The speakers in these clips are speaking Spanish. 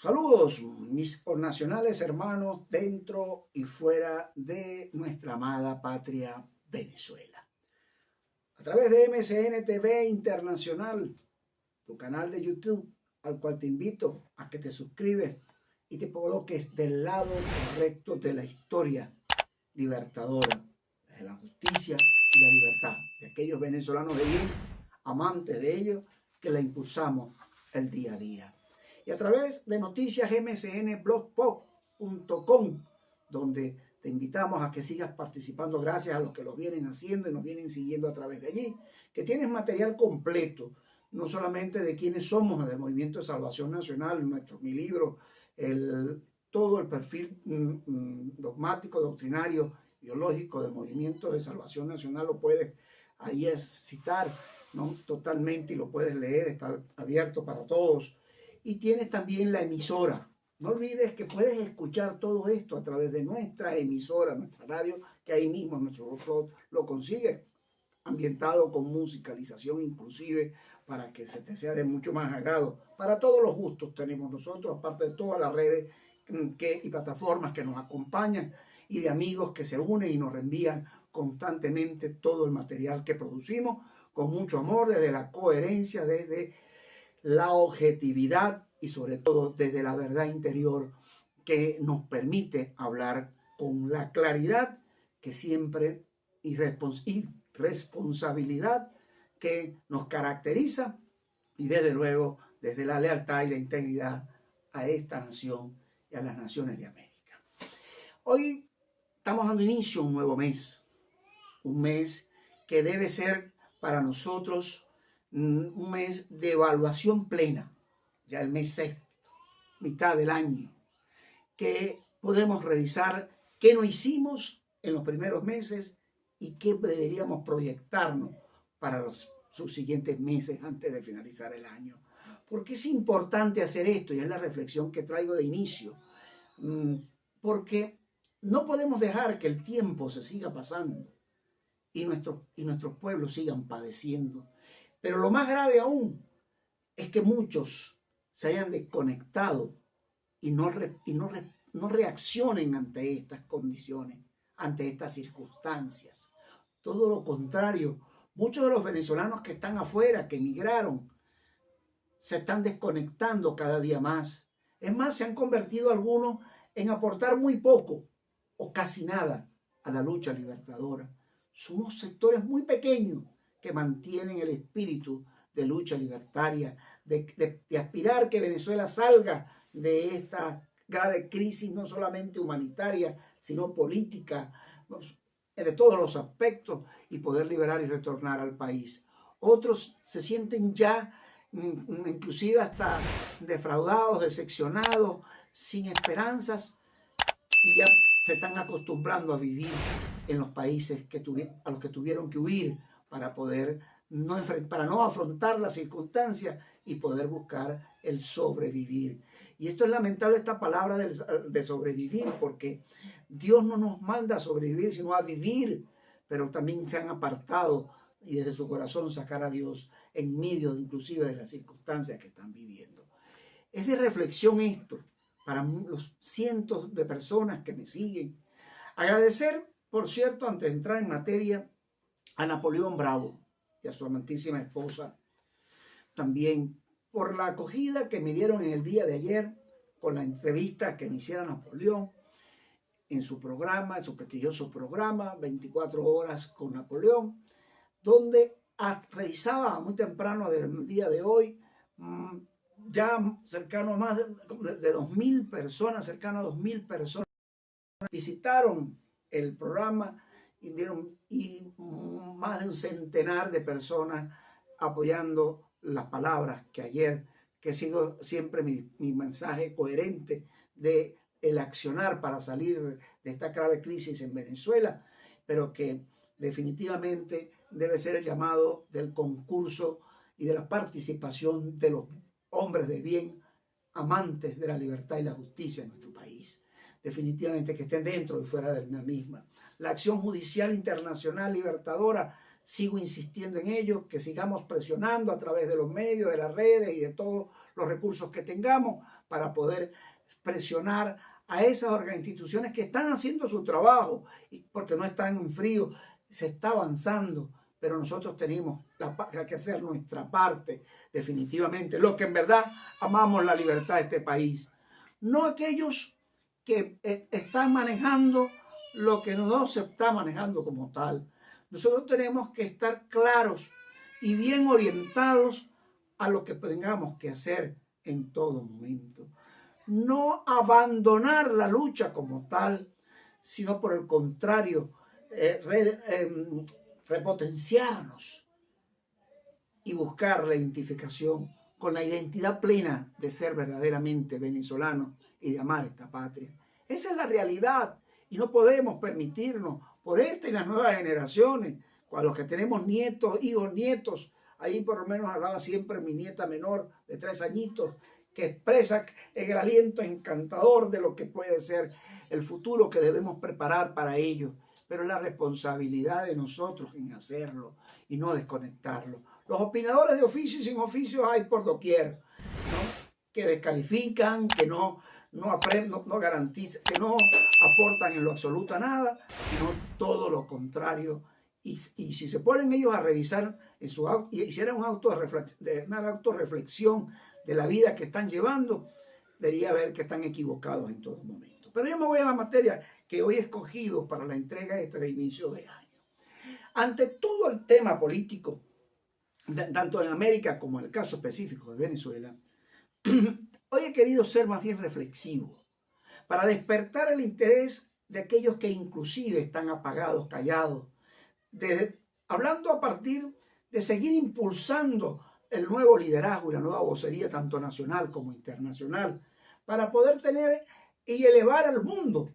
Saludos, mis nacionales hermanos dentro y fuera de nuestra amada patria Venezuela. A través de MCN TV Internacional, tu canal de YouTube, al cual te invito a que te suscribes y te coloques del lado correcto de la historia libertadora, de la justicia y la libertad, de aquellos venezolanos de bien, amantes de ellos, que la impulsamos el día a día. Y a través de noticiasmcnblogspot.com, donde te invitamos a que sigas participando gracias a los que lo vienen haciendo y nos vienen siguiendo a través de allí, que tienes material completo, no solamente de quiénes somos del Movimiento de Salvación Nacional, mi libro, todo el perfil dogmático, doctrinario, ideológico del Movimiento de Salvación Nacional lo puedes ahí citar, ¿no? Totalmente, y lo puedes leer, está abierto para todos. Y tienes también la emisora. No olvides que puedes escuchar todo esto a través de nuestra emisora, nuestra radio, que ahí mismo nuestro blog lo consigues, ambientado con musicalización inclusive, para que se te sea de mucho más agrado. Para todos los gustos tenemos nosotros, aparte de todas las redes y plataformas que nos acompañan y de amigos que se unen y nos reenvían constantemente todo el material que producimos con mucho amor, desde la coherencia, desde la objetividad y sobre todo desde la verdad interior que nos permite hablar con la claridad que siempre y responsabilidad que nos caracteriza, y desde luego desde la lealtad y la integridad a esta nación y a las naciones de América. Hoy estamos dando inicio a un nuevo mes, un mes que debe ser para nosotros un mes de evaluación plena, ya el mes sexto, mitad del año, que podemos revisar qué no hicimos en los primeros meses y qué deberíamos proyectarnos para los subsiguientes meses antes de finalizar el año. ¿Por qué es importante hacer esto? Y es la reflexión que traigo de inicio. Porque no podemos dejar que el tiempo se siga pasando y nuestros pueblos sigan padeciendo. Pero lo más grave aún es que muchos se hayan desconectado y no reaccionen ante estas condiciones, ante estas circunstancias. Todo lo contrario, muchos de los venezolanos que están afuera, que emigraron, se están desconectando cada día más. Es más, se han convertido algunos en aportar muy poco o casi nada a la lucha libertadora. Somos sectores muy pequeños que mantienen el espíritu de lucha libertaria, de aspirar que Venezuela salga de esta grave crisis, no solamente humanitaria, sino política, de todos los aspectos, y poder liberar y retornar al país. Otros se sienten ya inclusive hasta defraudados, decepcionados, sin esperanzas, y ya se están acostumbrando a vivir en los países a los que tuvieron que huir para no afrontar las circunstancias y poder buscar el sobrevivir. Y esto es lamentable, esta palabra de sobrevivir, porque Dios no nos manda a sobrevivir, sino a vivir, pero también se han apartado y desde su corazón sacar a Dios en medio inclusive de las circunstancias que están viviendo. Es de reflexión esto para los cientos de personas que me siguen. Agradecer, por cierto, antes de entrar en materia, a Napoleón Bravo y a su amantísima esposa también por la acogida que me dieron en el día de ayer con la entrevista que me hiciera Napoleón en su programa, en su prestigioso programa 24 horas con Napoleón, donde revisaba muy temprano del día de hoy ya cercano a más de 2.000 personas, cercano a 2.000 personas visitaron el programa y más de un centenar de personas apoyando las palabras que ayer, que sigo siempre mi mensaje coherente de el accionar para salir de esta grave crisis en Venezuela, pero que definitivamente debe ser el llamado del concurso y de la participación de los hombres de bien, amantes de la libertad y la justicia en nuestro país. Definitivamente que estén dentro y fuera de la misma. La acción judicial internacional libertadora, sigo insistiendo en ello, que sigamos presionando a través de los medios, de las redes y de todos los recursos que tengamos para poder presionar a esas instituciones que están haciendo su trabajo, porque no están en frío, se está avanzando, pero nosotros tenemos que hacer nuestra parte, definitivamente, los que en verdad amamos la libertad de este país. No aquellos que están manejando lo que no se está manejando como tal. Nosotros tenemos que estar claros y bien orientados a lo que tengamos que hacer en todo momento. No abandonar la lucha como tal, sino por el contrario, repotenciarnos y buscar la identificación con la identidad plena de ser verdaderamente venezolanos y de amar esta patria. Esa es la realidad y no podemos permitirnos, por esta y las nuevas generaciones, a los que tenemos nietos, hijos, nietos, ahí por lo menos hablaba siempre mi nieta menor de 3 añitos, que expresa en el aliento encantador de lo que puede ser el futuro que debemos preparar para ellos. Pero es la responsabilidad de nosotros en hacerlo y no desconectarlo. Los opinadores de oficio y sin oficio hay por doquier, ¿no? Que descalifican, que no garantizan, que no aportan en lo absoluto a nada, sino todo lo contrario. Y si se ponen ellos a revisar y hicieran una autorreflexión de la vida que están llevando, debería ver que están equivocados en todo momento. Pero yo me voy a la materia que hoy he escogido para la entrega de inicio de año. Ante todo el tema político, tanto en América como en el caso específico de Venezuela, hoy he querido ser más bien reflexivo para despertar el interés de aquellos que inclusive están apagados, callados, hablando a partir de seguir impulsando el nuevo liderazgo y la nueva vocería tanto nacional como internacional para poder tener y elevar al mundo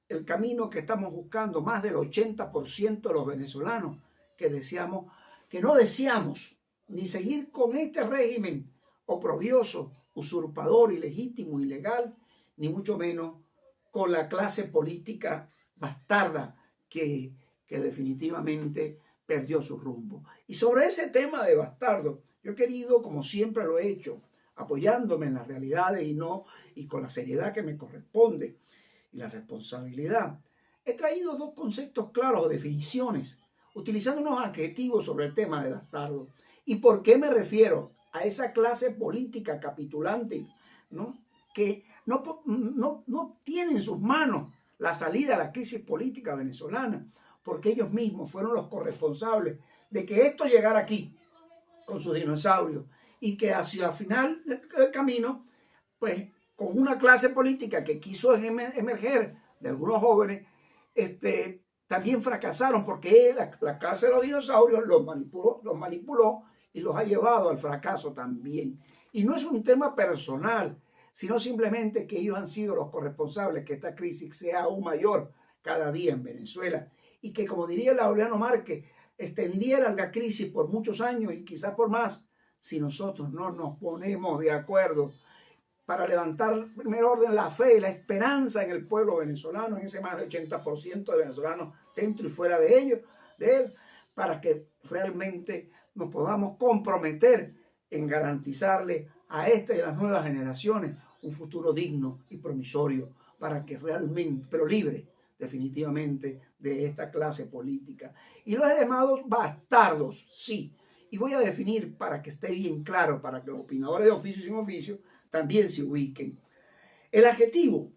el camino que estamos buscando más del 80% de los venezolanos que no deseamos ni seguir con este régimen oprobioso, usurpador, ilegítimo, ilegal, ni mucho menos con la clase política bastarda que definitivamente perdió su rumbo. Y sobre ese tema de bastardo, yo he querido, como siempre lo he hecho, apoyándome en las realidades y con la seriedad que me corresponde y la responsabilidad, he traído 2 conceptos claros o definiciones, utilizando unos adjetivos sobre el tema de bastardo. ¿Y por qué me refiero a esa clase política capitulante, ¿no? Que no tiene en sus manos la salida a la crisis política venezolana, porque ellos mismos fueron los corresponsables de que esto llegara aquí con sus dinosaurios y que hacia el final del camino, pues con una clase política que quiso emerger de algunos jóvenes, también fracasaron porque la clase de los dinosaurios los manipuló y los ha llevado al fracaso también. Y no es un tema personal, sino simplemente que ellos han sido los corresponsables que esta crisis sea aún mayor cada día en Venezuela y que, como diría Laureano Márquez, extendiera la crisis por muchos años y quizás por más si nosotros no nos ponemos de acuerdo para levantar en primer orden la fe y la esperanza en el pueblo venezolano, en ese más de 80% de venezolanos dentro y fuera de él, para que realmente nos podamos comprometer en garantizarle a esta y a las nuevas generaciones un futuro digno y promisorio para que realmente, pero libre definitivamente de esta clase política. Y los llamados bastardos, sí. Y voy a definir para que esté bien claro, para que los opinadores de oficio y sin oficio también se ubiquen. El adjetivo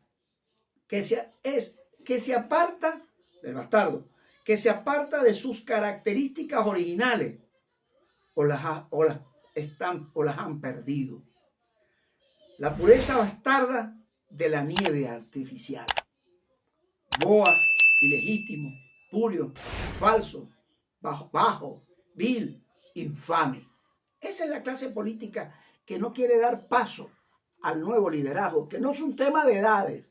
que se aparta del bastardo, que se aparta de sus características originales o las han perdido. La pureza bastarda de la nieve artificial. Boa, ilegítimo, purio, falso, bajo, vil, infame. Esa es la clase política que no quiere dar paso al nuevo liderazgo, que no es un tema de edades,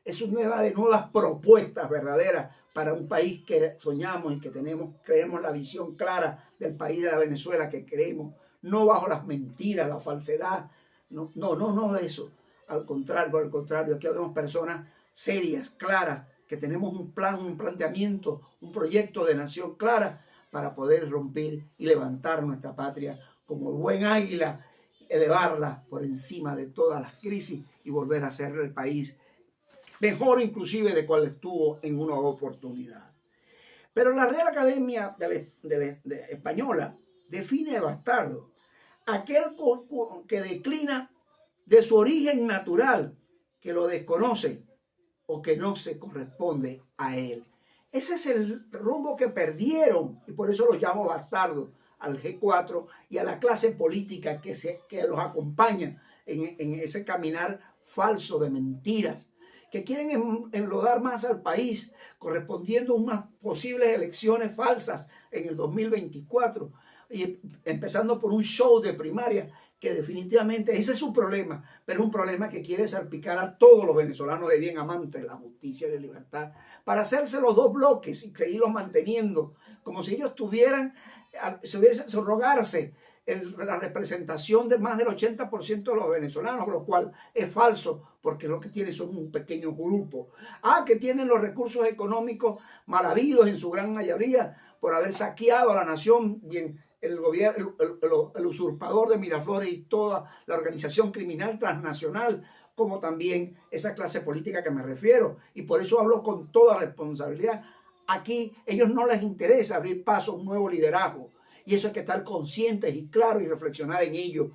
es un tema de nuevas propuestas verdaderas para un país que soñamos y que creemos la visión clara del país de la Venezuela que queremos, no bajo las mentiras, la falsedad, no de eso. Al contrario, aquí vemos personas serias, claras, que tenemos un plan, un planteamiento, un proyecto de nación clara para poder romper y levantar nuestra patria como buen águila elevarla por encima de todas las crisis y volver a ser el país mejor inclusive de cual estuvo en una oportunidad. Pero la Real Academia Española define de bastardo aquel que declina de su origen natural, que lo desconoce o que no se corresponde a él. Ese es el rumbo que perdieron y por eso los llamo bastardos al G4 y a la clase política que los acompaña en ese caminar falso de mentiras, que quieren enlodar más al país, correspondiendo a unas posibles elecciones falsas en el 2024, y empezando por un show de primaria, que definitivamente ese es su problema, pero es un problema que quiere salpicar a todos los venezolanos de bien amantes de la justicia y de la libertad, para hacerse los dos bloques y seguirlos manteniendo, como si ellos tuvieran, se hubiese subrogarse la representación de más del 80% de los venezolanos, lo cual es falso, porque lo que tienen son un pequeño grupo. Que tienen los recursos económicos mal habidos en su gran mayoría por haber saqueado a la nación, bien el gobierno, el usurpador de Miraflores y toda la organización criminal transnacional, como también esa clase política que me refiero. Y por eso hablo con toda responsabilidad. Aquí ellos no les interesa abrir paso a un nuevo liderazgo. Y eso hay que estar conscientes y claros y reflexionar en ello.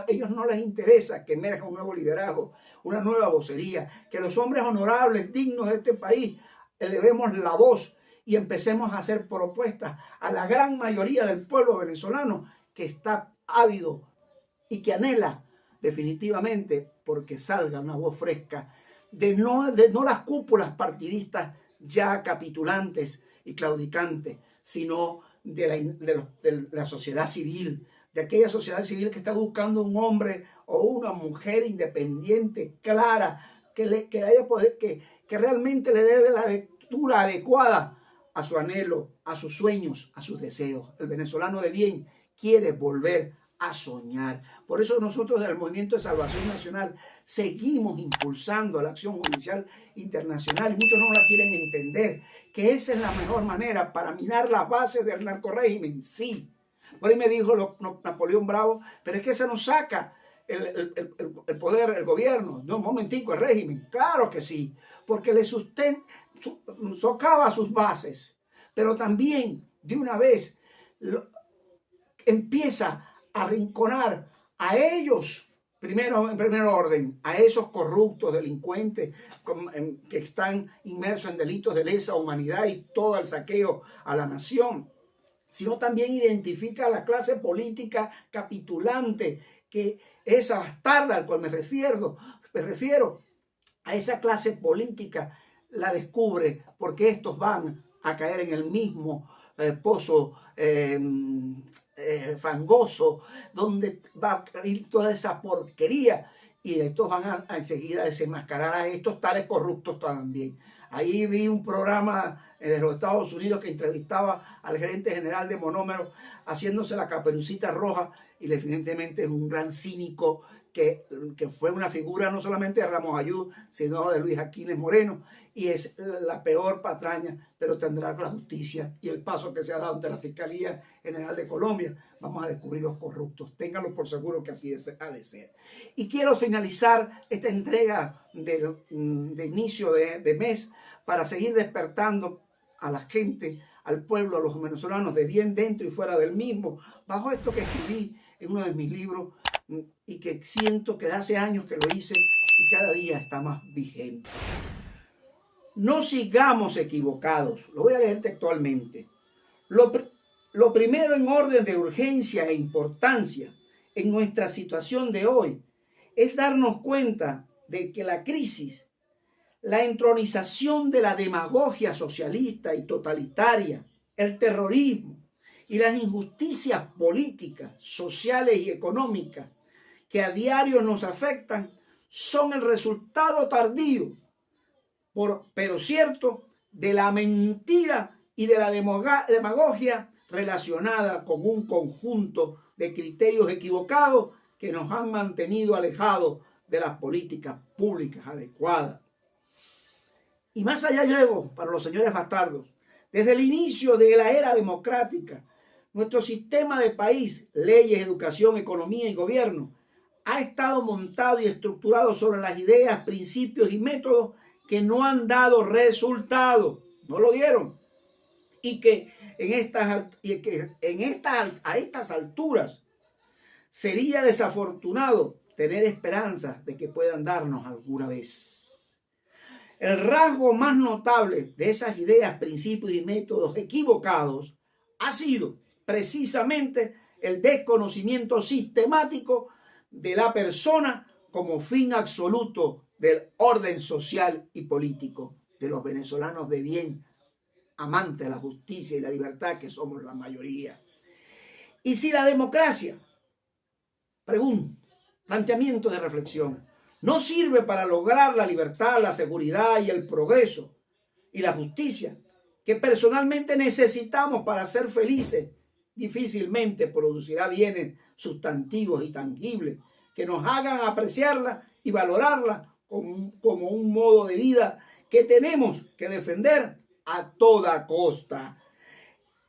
Ellos no les interesa que emerja un nuevo liderazgo, una nueva vocería, que los hombres honorables, dignos de este país, elevemos la voz y empecemos a hacer propuestas a la gran mayoría del pueblo venezolano que está ávido y que anhela definitivamente porque salga una voz fresca de no las cúpulas partidistas ya capitulantes y claudicantes, sino de la sociedad civil, de aquella sociedad civil que está buscando un hombre o una mujer independiente, clara, que realmente le dé la lectura adecuada a su anhelo, a sus sueños, a sus deseos. El venezolano de bien quiere volver a soñar. Por eso nosotros del Movimiento de Salvación Nacional seguimos impulsando la acción judicial internacional y muchos no la quieren entender, que esa es la mejor manera para minar las bases del narcorrégimen. Sí, por ahí me dijo Napoleón Bravo, pero es que esa nos saca el poder, el gobierno. No, un momentico, el régimen. Claro que sí, porque le socava sus bases, pero también de una vez empieza a arrinconar a ellos, en primer orden, a esos corruptos, delincuentes que están inmersos en delitos de lesa humanidad y todo el saqueo a la nación, sino también identifica a la clase política capitulante, que esa bastarda al cual me refiero a esa clase política, la descubre porque estos van a caer en el mismo pozo fangoso donde va a ir toda esa porquería y estos van a enseguida desenmascarar a estos tales corruptos también. Ahí vi un programa de los Estados Unidos que entrevistaba al gerente general de Monómero haciéndose la caperucita roja y evidentemente es un gran cínico que fue una figura no solamente de Ramos Ayú, sino de Luis Aquines Moreno, y es la peor patraña, pero tendrá la justicia y el paso que se ha dado ante la Fiscalía General de Colombia. Vamos a descubrir los corruptos, ténganlo por seguro que así ha de ser. Y quiero finalizar esta entrega de inicio de mes para seguir despertando a la gente, al pueblo, a los venezolanos de bien dentro y fuera del mismo, bajo esto que escribí en uno de mis libros, y que siento que hace años que lo hice y cada día está más vigente. No sigamos equivocados. Lo voy a leer textualmente. Lo primero en orden de urgencia e importancia en nuestra situación de hoy es darnos cuenta de que la crisis, la entronización de la demagogia socialista y totalitaria, el terrorismo y las injusticias políticas, sociales y económicas que a diario nos afectan son el resultado tardío, pero cierto, de la mentira y de la demagogia relacionada con un conjunto de criterios equivocados que nos han mantenido alejados de las políticas públicas adecuadas. Y más allá llego para los señores bastardos. Desde el inicio de la era democrática, Nuestro sistema de país, leyes, educación, economía y gobierno, ha estado montado y estructurado sobre las ideas, principios y métodos que no han dado resultado, no lo dieron. Y que a estas alturas sería desafortunado tener esperanza de que puedan darnos alguna vez. El rasgo más notable de esas ideas, principios y métodos equivocados ha sido precisamente el desconocimiento sistemático de la persona como fin absoluto del orden social y político de los venezolanos de bien, amantes de la justicia y la libertad, que somos la mayoría. Y si la democracia, planteamiento de reflexión, no sirve para lograr la libertad, la seguridad y el progreso y la justicia que personalmente necesitamos para ser felices, difícilmente producirá bienes sustantivos y tangibles que nos hagan apreciarla y valorarla como un modo de vida que tenemos que defender a toda costa.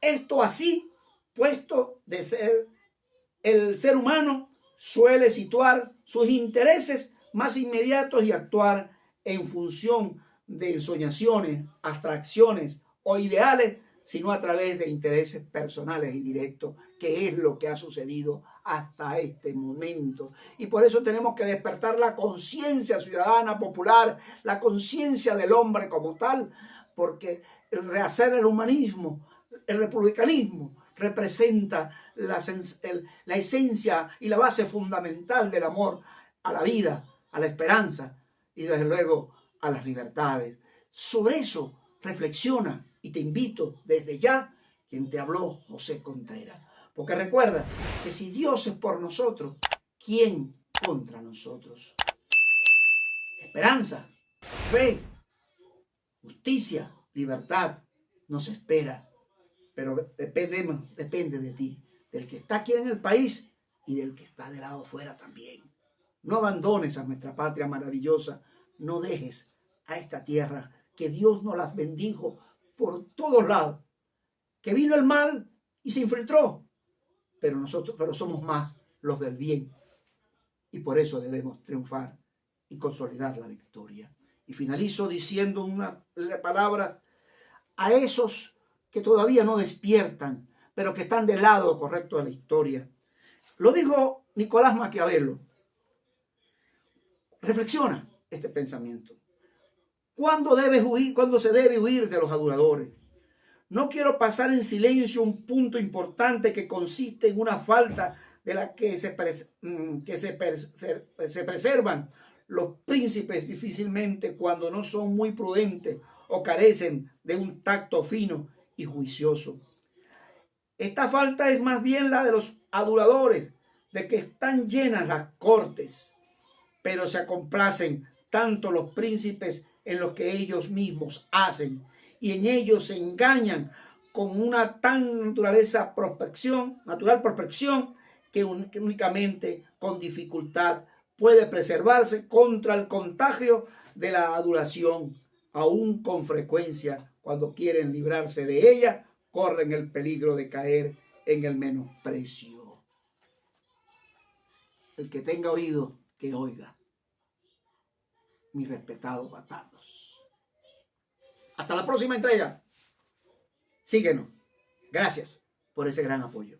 Esto así, puesto de ser, el ser humano suele situar sus intereses más inmediatos y actuar en función de ensoñaciones, abstracciones o ideales, sino a través de intereses personales y directos, que es lo que ha sucedido hasta este momento. Y por eso tenemos que despertar la conciencia ciudadana popular, la conciencia del hombre como tal, porque el rehacer el humanismo, el republicanismo, representa la esencia y la base fundamental del amor a la vida, a la esperanza y desde luego a las libertades. Sobre eso reflexiona y te invito desde ya, quien te habló, José Contreras. Porque recuerda que si Dios es por nosotros, ¿quién contra nosotros? Esperanza, fe, justicia, libertad nos espera. Pero depende de ti, del que está aquí en el país y del que está de lado afuera también. No abandones a nuestra patria maravillosa, no dejes a esta tierra que Dios nos las bendijo por todos lados, que vino el mal y se infiltró, pero somos más los del bien y por eso debemos triunfar y consolidar la victoria. Y finalizo diciendo unas palabras a esos que todavía no despiertan, pero que están del lado correcto de la historia. Lo dijo Nicolás Maquiavelo. Reflexiona este pensamiento. ¿Cuándo se debe huir de los aduladores? No quiero pasar en silencio un punto importante que consiste en una falta de la que se preservan los príncipes difícilmente cuando no son muy prudentes o carecen de un tacto fino y juicioso. Esta falta es más bien la de los aduladores, de que están llenas las cortes, pero se complacen tanto los príncipes en lo que ellos mismos hacen, y en ellos se engañan con una tan natural perfección que únicamente con dificultad puede preservarse contra el contagio de la adulación. Aún con frecuencia, cuando quieren librarse de ella, corren el peligro de caer en el menosprecio. El que tenga oído, que oiga. Mis respetados bastardos. Hasta la próxima entrega. Síguenos. Gracias por ese gran apoyo.